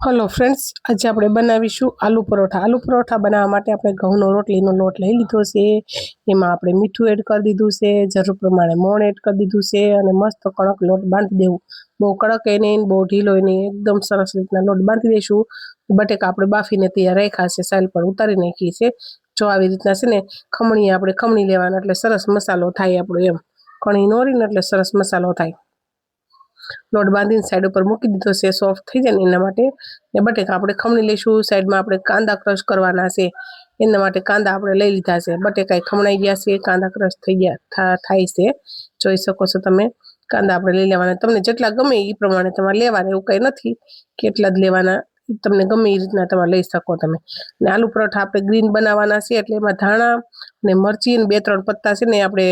Hello friends, आज આપણે બનાવીશું આલુ પરોઠા। આલુ પરોઠા બનાવવા માટે આપણે ઘઉંનો રોટલીનો લોટ લઈ લીધો છે। એમાં આપણે મીઠું એડ કરી દીધું છે, જરૂર પ્રમાણે મોણ એડ કરી દીધું છે અને મસ્ત કડક લોટ બાંધી દેવું। બહુ કડક એ નહીં, બહુ ઢીલો એ નહીં, એકદમ સરસ રીતના લોટ બાંધી દઈશું। બટેકા આપણે બાફીને તૈયાર રાખ્યા છે, સાઈડ પર ઉતારી નાખી છે। જો આવી રીતના છે ને ખમણી આપણે ખમણી લેવાના, એટલે સરસ મસાલો થાય આપણો। એમ કણી નોરીને એટલે સરસ મસાલો થાય। લોટ બાંધીને સાઈડ ઉપર મૂકી દીધો છે, સોફ્ટ થઈ જાય ને એના માટે। ને બટેકા આપણે ખમણી લઈશું। સાઈડમાં આપણે કાંદા ક્રશ કરવાના છે, એના માટે કાંદા આપણે લઈ લીધા છે। બટેકા ખમણાઈ ગયા છે, કાંદા ક્રશ થઈ ગયા થાય છે, જોઈ શકો છો તમે। કાંદા આપણે લઈ લેવાના, તમને જેટલા ગમે એ પ્રમાણે તમારે લેવાના, એવું કંઈ નથી કેટલા જ લેવાના, તમને ગમે એ રીતના તમે લઈ શકો તમે। ને આલુ પરોઠા આપણે ગ્રીન બનાવવાના છે, એટલે એમાં ધાણા ને મરચી ને 2-3 પત્તા છે ને આપણે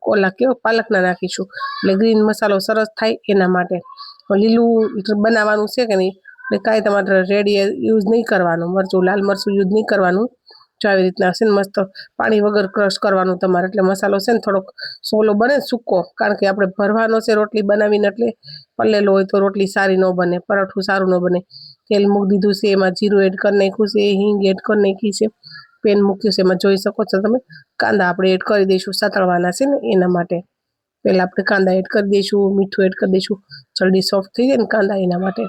કોલા કેવો પાલકના નાખીશું, એટલે ગ્રીન મસાલો સરસ થાય એના માટે। લીલું બનાવવાનું છે કે નહીં, એટલે કાંઈ તમારે રેડી યુઝ નહીં કરવાનું, મરચું લાલ મરચું યુઝ નહીં કરવાનું। જો આવી રીતના છે ને મસ્ત પાણી વગર ક્રશ કરવાનું તમારે, એટલે મસાલો છે ને થોડોક સોલો બને સૂકો, કારણ કે આપણે ભરવાનો છે રોટલી બનાવીને, એટલે પલ્લેલો હોય તો રોટલી સારી ન બને, પરોઠું સારું ન બને। તેલ મૂકી દીધું છે, એમાં જીરું એડ કરી નાખ્યું છે, હિંગ એડ કરી નાખી છે, પેન મૂક્યું છે, એમાં જોઈ શકો છો તમે। કાંદા આપણે એડ કરી દઈશું, સાતળવાના છે ને એના માટે। પહેલા આપણે કાંદા એડ કરી દઈશું, મીઠું એડ કરી દઈશું, જલ્દી સોફ્ટ થઈ જાય ને કાંદા એના માટે।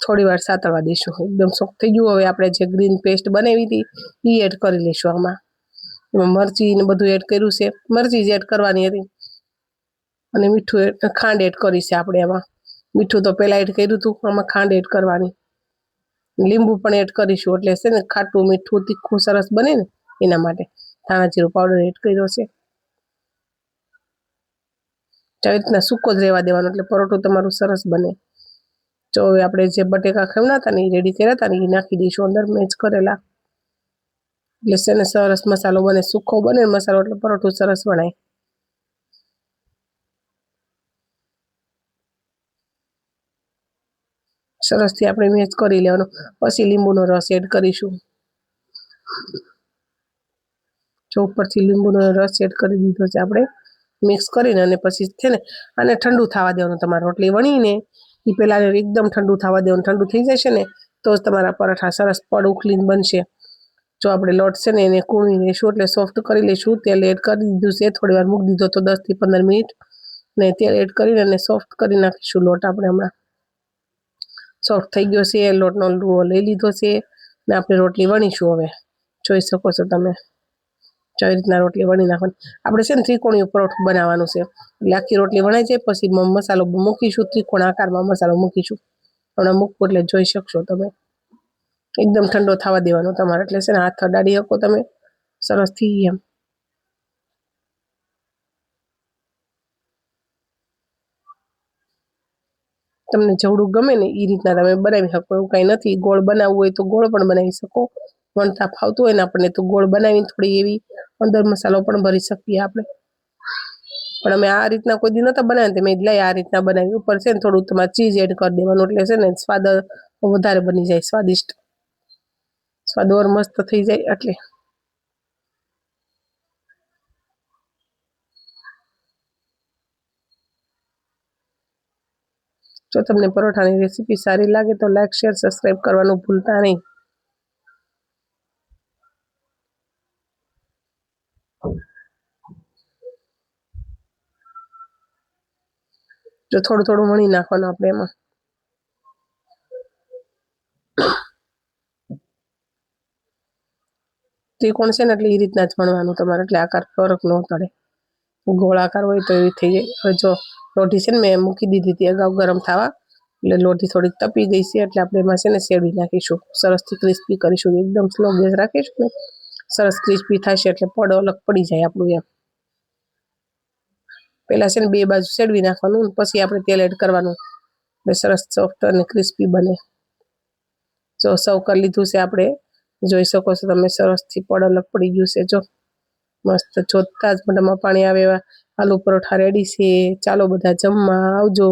થોડી વાર સાતળવા દઈશું, એકદમ સોફ્ટ થઈ ગયું। હવે આપણે જે ગ્રીન પેસ્ટ બનાવી હતી એ એડ કરી લઈશું આમાં। એમાં મરચી ને બધું એડ કર્યું છે, મરચી જ એડ કરવાની હતી, અને મીઠું ખાંડ એડ કરી છે આપણે એમાં। મીઠું તો પહેલા એડ કર્યું હતું, આમાં ખાંડ એડ કરવાની, લીંબુ પણ એડ કરીશું, એટલે છે ને ખાટું મીઠું તીખું સરસ બને ને એના માટે। ધાણા જીરું પાવડર એડ કર્યો છે, આવી રીતના સૂકો જ રહેવા દેવાનો, એટલે પરોઠું તમારું સરસ બને। જો હવે આપણે જે બટેકા ખમણા હતા ને એ રેડી કર્યા હતા ને એ નાખી દઈશું અંદર મેચ કરેલા, એટલે છે ને સરસ મસાલો બને, સૂકો બને મસાલો એટલે પરોઠું સરસ બનાય। સરસથી આપણે મેચ કરી લેવાનું, પછી લીંબુનો રસ એડ કરીશું। જો ઉપરથી લીંબુનો રસ એડ કરી દીધો છે આપણે, મિક્સ કરીને અને પછી છે ને આને ઠંડુ થવા દેવાનું। તમારે રોટલી વણીને એ પહેલાં એકદમ ઠંડુ થવા દેવાનું, ઠંડુ થઈ જશે ને તો જ તમારા પરાઠા સરસ પડ ઉખલીને બનશે। જો આપણે લોટ છે ને એને કૂણી લઈશું, એટલે સોફ્ટ કરી લઈશું। તેલ એડ કરી દીધું છે, થોડી વાર મૂકી દીધો તો 10 થી 15 મિનિટ, ને તેલ એડ કરીને અને સોફ્ટ કરી નાખીશું લોટ આપણે હમણાં। સોફ્ટ થઈ ગયો છે, લોટનો લુઓ લઈ લીધો છે ને આપણે રોટલી વણીશું હવે, જોઈ શકો છો તમે। આવી રીતના રોટલી વણી નાખવાની। આપણે છે ને ત્રિકોણીય પરોઠું બનાવવાનું છે, એટલે આખી રોટલી વણાઈ જાય પછી મસાલો મૂકીશું, ત્રિકોણ આકારમાં મસાલો મૂકીશું। હમણાં મૂકવું એટલે જોઈ શકશો તમે। એકદમ ઠંડો થવા દેવાનો તમારે, એટલે છે ને હાથ અડાડી શકો તમે સરસથી એમ। તમને જેવડું ગમે ને એ રીતના તમે બનાવી શકો, એવું કાંઈ નથી। ગોળ બનાવવું હોય તો ગોળ પણ બનાવી શકો, વણતા ફાવતું હોય ને આપણને તો ગોળ બનાવીને થોડી એવી અંદર મસાલો પણ ભરી શકીએ આપણે। પણ અમે આ રીતના કોઈ દી નહોતા બનાવ્યા, તો મેં લઈ આ રીતના બનાવી। ઉપર છે ને થોડું તમારે ચીઝ એડ કરી દેવાનું, એટલે છે ને સ્વાદ વધારે બની જાય, સ્વાદિષ્ટ, સ્વાદ ઓર મસ્ત થઈ જાય એટલે। જો તમને પરોઠાની રેસીપી સારી લાગે તો લાઈક, શેર, સબસ્ક્રાઈબ કરવાનું ભૂલતા નહીં। જો થોડું થોડું વણી નાખવાનું આપણે એમાં। ત્રિકોણ છે ને એટલે એ રીતના જ વણવાનું તમારે, એટલે આકાર ફરક ન પડે। ગોળાકાર હોય તો એવી થઈ જાય। હવે જો લોઢી છે ને મેં મૂકી દીધી હતી અગાઉ ગરમ થવા, એટલે લોઢી થોડીક તપી ગઈ છે, એટલે આપણે એમાં છે ને શેરવી નાખીશું, સરસથી ક્રિસ્પી કરીશું। એકદમ સ્લો ગેસ રાખીશું ને સરસ ક્રિસ્પી થશે, એટલે પડ અલગ પડી જાય આપણું એમ। પહેલાં છે ને 2 બાજુ શેરવી નાખવાનું, પછી આપણે તેલ એડ કરવાનું, એટલે સરસ સોફ્ટ અને ક્રિસ્પી બને। જો સર્વ કરી લીધું છે આપણે, જોઈ શકો છો તમે, સરસથી પડ અલગ પડી ગયું છે। જો મસ્ત જોતા જ મોઢામાં પાણી આવે એવા આલુ પરોઠા રેડી છે। ચાલો બધા જમવા આવજો।